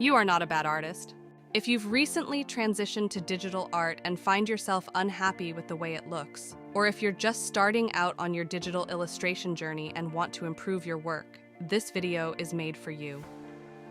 You are not a bad artist. If you've recently transitioned to digital art and find yourself unhappy with the way it looks, or if you're just starting out on your digital illustration journey and want to improve your work, this video is made for you.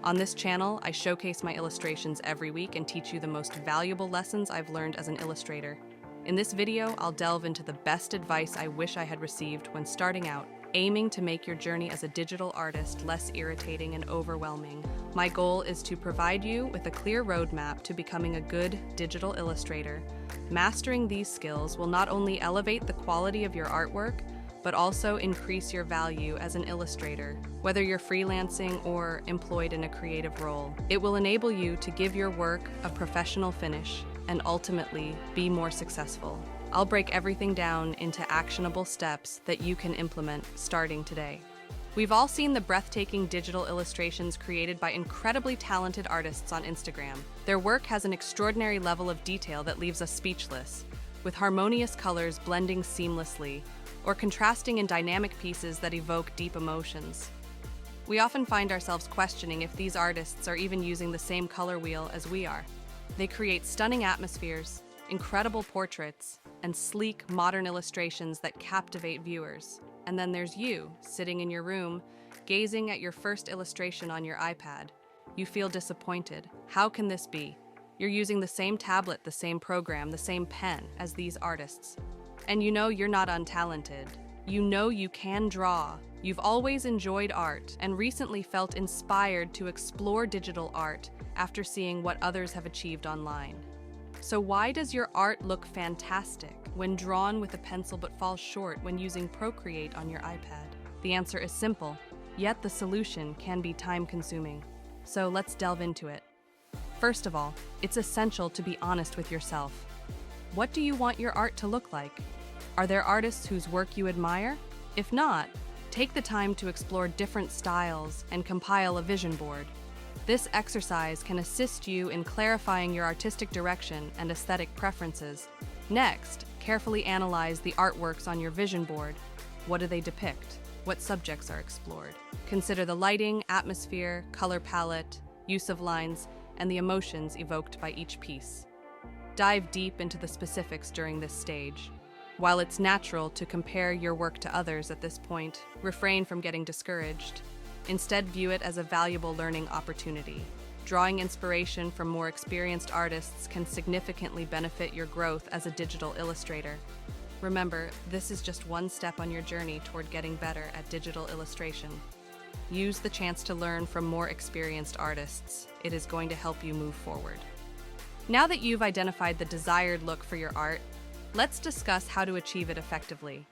On this channel, I showcase my illustrations every week and teach you the most valuable lessons I've learned as an illustrator. In this video, I'll delve into the best advice I wish I had received when starting out, aiming to make your journey as a digital artist less irritating and overwhelming. My goal is to provide you with a clear roadmap to becoming a good digital illustrator. Mastering these skills will not only elevate the quality of your artwork, but also increase your value as an illustrator. Whether you're freelancing or employed in a creative role, it will enable you to give your work a professional finish and ultimately be more successful. I'll break everything down into actionable steps that you can implement starting today. We've all seen the breathtaking digital illustrations created by incredibly talented artists on Instagram. Their work has an extraordinary level of detail that leaves us speechless, with harmonious colors blending seamlessly, or contrasting in dynamic pieces that evoke deep emotions. We often find ourselves questioning if these artists are even using the same color wheel as we are. They create stunning atmospheres, incredible portraits, and sleek, modern illustrations that captivate viewers. And then there's you, sitting in your room, gazing at your first illustration on your iPad. You feel disappointed. How can this be? You're using the same tablet, the same program, the same pen as these artists. And you know you're not untalented. You know you can draw. You've always enjoyed art and recently felt inspired to explore digital art after seeing what others have achieved online. So why does your art look fantastic when drawn with a pencil but falls short when using Procreate on your iPad? The answer is simple, yet the solution can be time-consuming. So let's delve into it. First of all, it's essential to be honest with yourself. What do you want your art to look like? Are there artists whose work you admire? If not, take the time to explore different styles and compile a vision board. This exercise can assist you in clarifying your artistic direction and aesthetic preferences. Next, carefully analyze the artworks on your vision board. What do they depict? What subjects are explored? Consider the lighting, atmosphere, color palette, use of lines, and the emotions evoked by each piece. Dive deep into the specifics during this stage. While it's natural to compare your work to others at this point, refrain from getting discouraged. Instead, view it as a valuable learning opportunity. Drawing inspiration from more experienced artists can significantly benefit your growth as a digital illustrator. Remember, this is just one step on your journey toward getting better at digital illustration. Use the chance to learn from more experienced artists. It is going to help you move forward. Now that you've identified the desired look for your art, let's discuss how to achieve it effectively.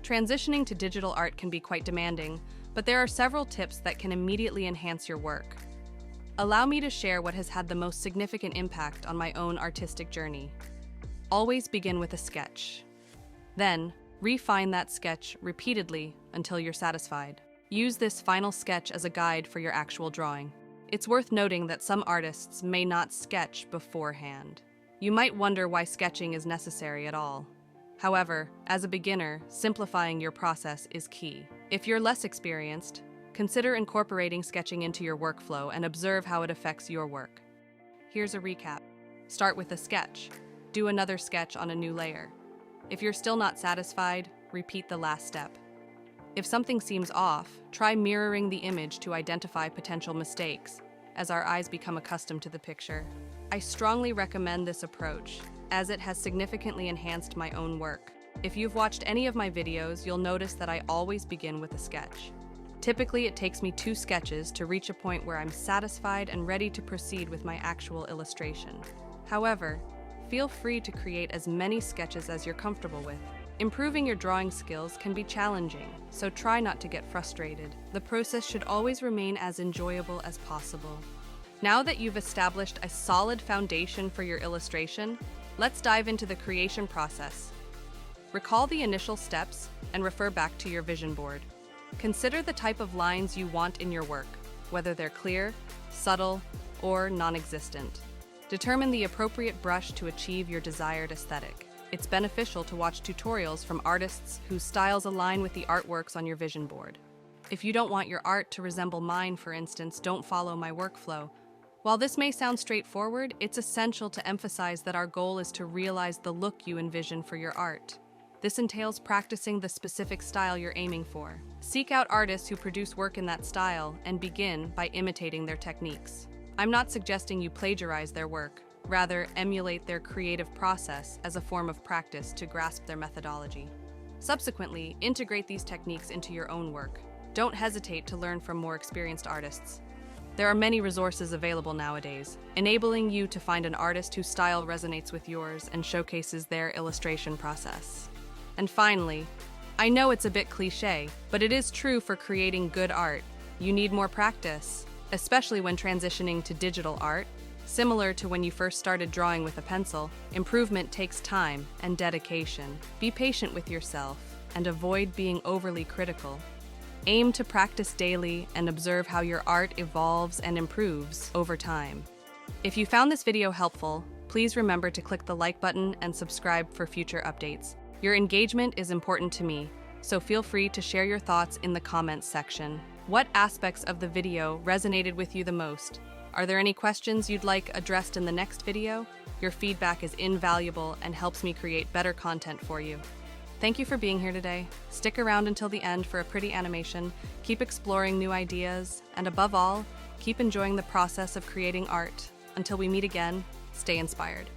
Transitioning to digital art can be quite demanding, but there are several tips that can immediately enhance your work. Allow me to share what has had the most significant impact on my own artistic journey. Always begin with a sketch. Then, refine that sketch repeatedly until you're satisfied. Use this final sketch as a guide for your actual drawing. It's worth noting that some artists may not sketch beforehand. You might wonder why sketching is necessary at all. However, as a beginner, simplifying your process is key. If you're less experienced, consider incorporating sketching into your workflow and observe how it affects your work. Here's a recap. Start with a sketch. Do another sketch on a new layer. If you're still not satisfied, repeat the last step. If something seems off, try mirroring the image to identify potential mistakes as our eyes become accustomed to the picture. I strongly recommend this approach, as it has significantly enhanced my own work. If you've watched any of my videos, you'll notice that I always begin with a sketch. Typically, it takes me 2 sketches to reach a point where I'm satisfied and ready to proceed with my actual illustration. However, feel free to create as many sketches as you're comfortable with. Improving your drawing skills can be challenging, so try not to get frustrated. The process should always remain as enjoyable as possible. Now that you've established a solid foundation for your illustration, let's dive into the creation process. Recall the initial steps and refer back to your vision board. Consider the type of lines you want in your work, whether they're clear, subtle, or non-existent. Determine the appropriate brush to achieve your desired aesthetic. It's beneficial to watch tutorials from artists whose styles align with the artworks on your vision board. If you don't want your art to resemble mine, for instance, don't follow my workflow. While this may sound straightforward, it's essential to emphasize that our goal is to realize the look you envision for your art. This entails practicing the specific style you're aiming for. Seek out artists who produce work in that style and begin by imitating their techniques. I'm not suggesting you plagiarize their work. Rather, emulate their creative process as a form of practice to grasp their methodology. Subsequently, integrate these techniques into your own work. Don't hesitate to learn from more experienced artists. There are many resources available nowadays, enabling you to find an artist whose style resonates with yours and showcases their illustration process. And finally, I know it's a bit cliché, but it is true for creating good art. You need more practice, especially when transitioning to digital art. Similar to when you first started drawing with a pencil, improvement takes time and dedication. Be patient with yourself and avoid being overly critical. Aim to practice daily and observe how your art evolves and improves over time. If you found this video helpful, please remember to click the like button and subscribe for future updates. Your engagement is important to me, so feel free to share your thoughts in the comments section. What aspects of the video resonated with you the most? Are there any questions you'd like addressed in the next video? Your feedback is invaluable and helps me create better content for you. Thank you for being here today. Stick around until the end for a pretty animation, keep exploring new ideas, and above all, keep enjoying the process of creating art. Until we meet again, stay inspired.